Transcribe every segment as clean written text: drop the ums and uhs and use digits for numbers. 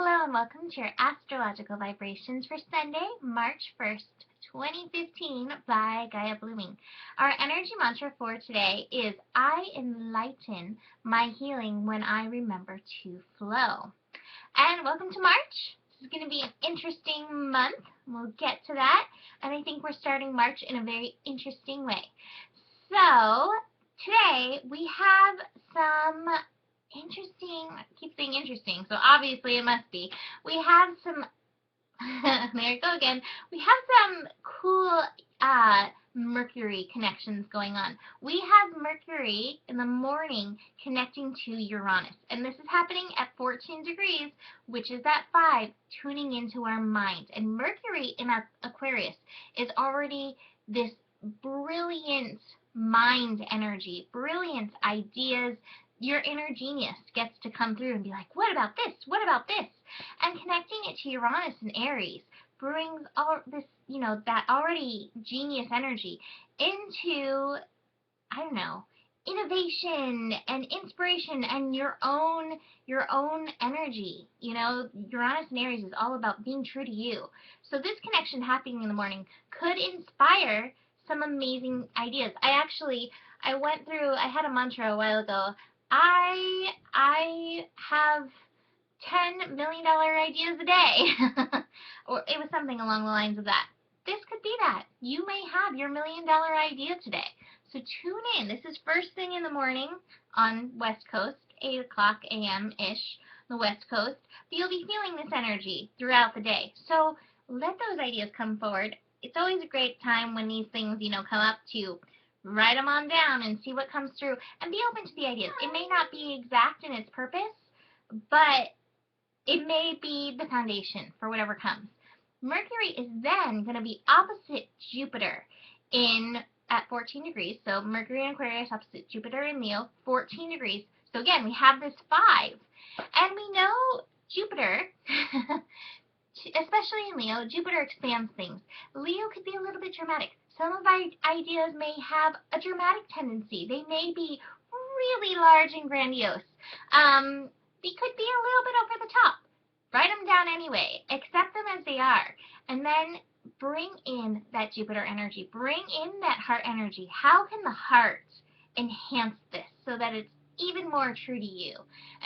Hello and welcome to your astrological vibrations for Sunday, March 1st, 2015 by Gaia Blooming. Our energy mantra for today is I enlighten my healing when I remember to flow. And welcome to March. This is going to be an interesting month. We'll get to that. And I think we're starting March in a very interesting way. So today we have some interesting, I keep saying interesting, so obviously it must be. We have some, there you go again, we have some cool Mercury connections going on. We have Mercury in the morning connecting to Uranus, and this is happening at 14 degrees, which is at 5, tuning into our mind. And Mercury in our Aquarius is already this brilliant mind energy, brilliant ideas. Your inner genius gets to come through and be like, what about this? What about this? And connecting it to Uranus and Aries brings all this, that already genius energy into, I don't know, innovation and inspiration and your own energy. Uranus and Aries is all about being true to you. So this connection happening in the morning could inspire some amazing ideas. I had a mantra a while ago. I have $10 million ideas a day. Or it was something along the lines of that. This could be that. You may have your $1 million idea today. So tune in. This is first thing in the morning on West Coast, 8 o'clock a.m.-ish, the West Coast. But you'll be feeling this energy throughout the day. So let those ideas come forward. It's always a great time when these things, come up to write them on down and see what comes through and be open to the ideas. It may not be exact in its purpose, but it may be the foundation for whatever comes. Mercury is then going to be opposite Jupiter at 14 degrees. So Mercury in Aquarius opposite Jupiter in Leo, 14 degrees. So again, we have this 5. And we know Jupiter, especially in Leo, Jupiter expands things. Leo could be a little bit dramatic. Some of our ideas may have a dramatic tendency. They may be really large and grandiose. They could be a little bit over the top. Write them down anyway. Accept them as they are. And then bring in that Jupiter energy. Bring in that heart energy. How can the heart enhance this so that it's even more true to you?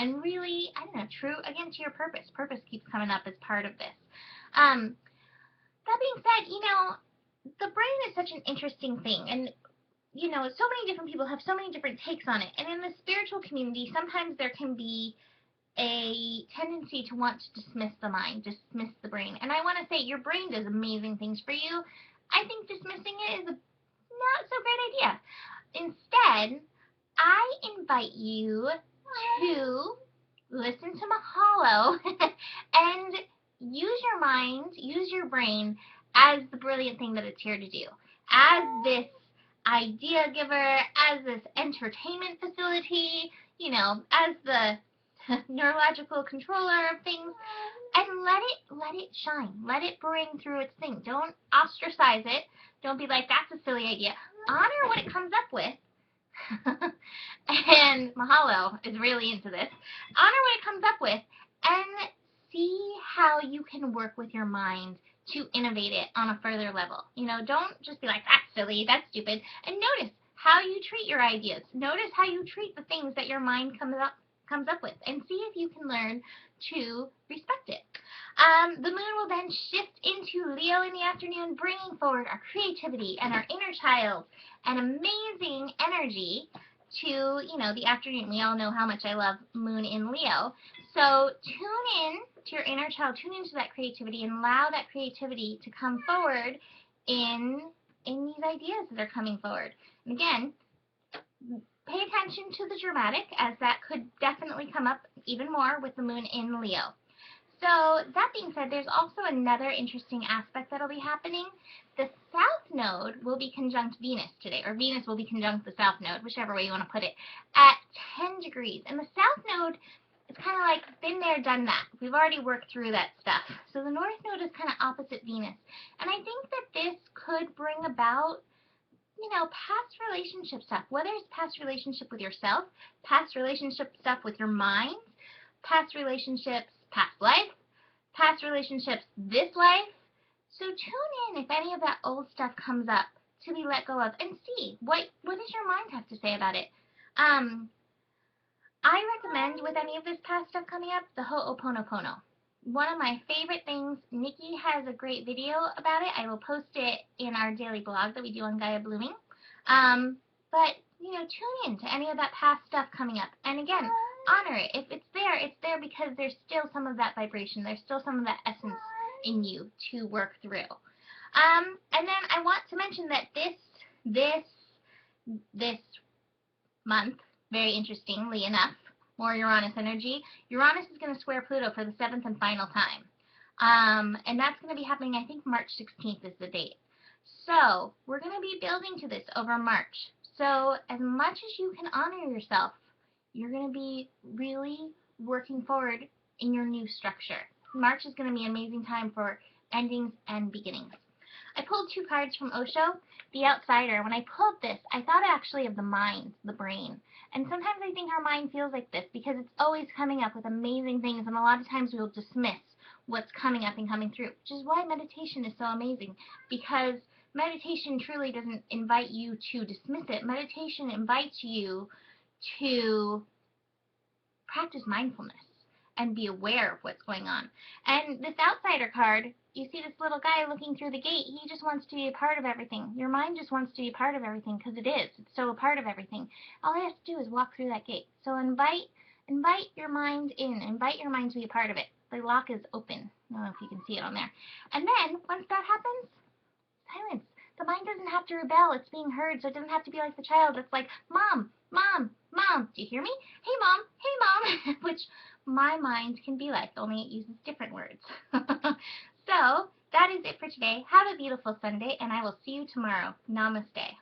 And really, true again to your purpose. Purpose keeps coming up as part of this. That being said, the brain is such an interesting thing, and so many different people have so many different takes on it. And in the spiritual community, sometimes there can be a tendency to want to dismiss the mind, dismiss the brain. And I want to say your brain does amazing things for you. I think dismissing it is a not so great idea. Instead, I invite you to listen to Mahalo and use your mind, use your brain as the brilliant thing that it's here to do. As this idea giver, as this entertainment facility, as the neurological controller of things, and let it shine. Let it bring through its thing. Don't ostracize it. Don't be like, that's a silly idea. Honor what it comes up with. And Mahalo is really into this. Honor what it comes up with and see how you can work with your mind to innovate it on a further level. Don't just be like, that's silly, that's stupid. And notice how you treat your ideas. Notice how you treat the things that your mind comes up with, and see if you can learn to respect it. The moon will then shift into Leo in the afternoon, bringing forward our creativity and our inner child and amazing energy to, the afternoon. We all know how much I love moon in Leo. So tune in to your inner child, tune into that creativity, and allow that creativity to come forward in these ideas that are coming forward. And again, pay attention to the dramatic, as that could definitely come up even more with the moon in Leo. So that being said, there's also another interesting aspect that'll be happening. The South Node will be conjunct Venus today, or Venus will be conjunct the South Node, whichever way you want to put it, at 10 degrees. And the South Node is kind of like been there, done that. We've already worked through that stuff. So the North Node is kind of opposite Venus. And I think that this could bring about past relationship stuff, whether it's past relationship with yourself, past relationship stuff with your mind, past relationships, past life, past relationships, this life. So tune in if any of that old stuff comes up to be let go of, and see what does your mind have to say about it. I recommend with any of this past stuff coming up, the Ho'oponopono. One of my favorite things. Nikki has a great video about it. I will post it in our daily blog that we do on Gaia Blooming. But tune in to any of that past stuff coming up, and again, honor it. If it's there because there's still some of that vibration. There's still some of that essence in you to work through. And then I want to mention that this month, very interestingly enough, more Uranus energy. Uranus is going to square Pluto for the 7th and final time. And that's going to be happening, I think March 16th is the date. So we're going to be building to this over March. So as much as you can honor yourself, you're going to be really working forward in your new structure. March is going to be an amazing time for endings and beginnings. I pulled 2 cards from Osho, the Outsider. When I pulled this, I thought actually of the mind, the brain. And sometimes I think our mind feels like this because it's always coming up with amazing things, and a lot of times we'll dismiss what's coming up and coming through, which is why meditation is so amazing, because meditation truly doesn't invite you to dismiss it. Meditation invites you to practice mindfulness and be aware of what's going on. And this Outsider card, you see this little guy looking through the gate. He just wants to be a part of everything. Your mind just wants to be a part of everything because it is. It's so a part of everything. All he has to do is walk through that gate. So invite your mind in. Invite your mind to be a part of it. The lock is open. I don't know if you can see it on there. And then, once that happens, silence. The mind doesn't have to rebel. It's being heard, so it doesn't have to be like the child. It's like, Mom, Mom, Mom. Do you hear me? Hey, Mom. Hey, Mom. Which my mind can be like, only it uses different words. So, that is it for today. Have a beautiful Sunday, and I will see you tomorrow. Namaste.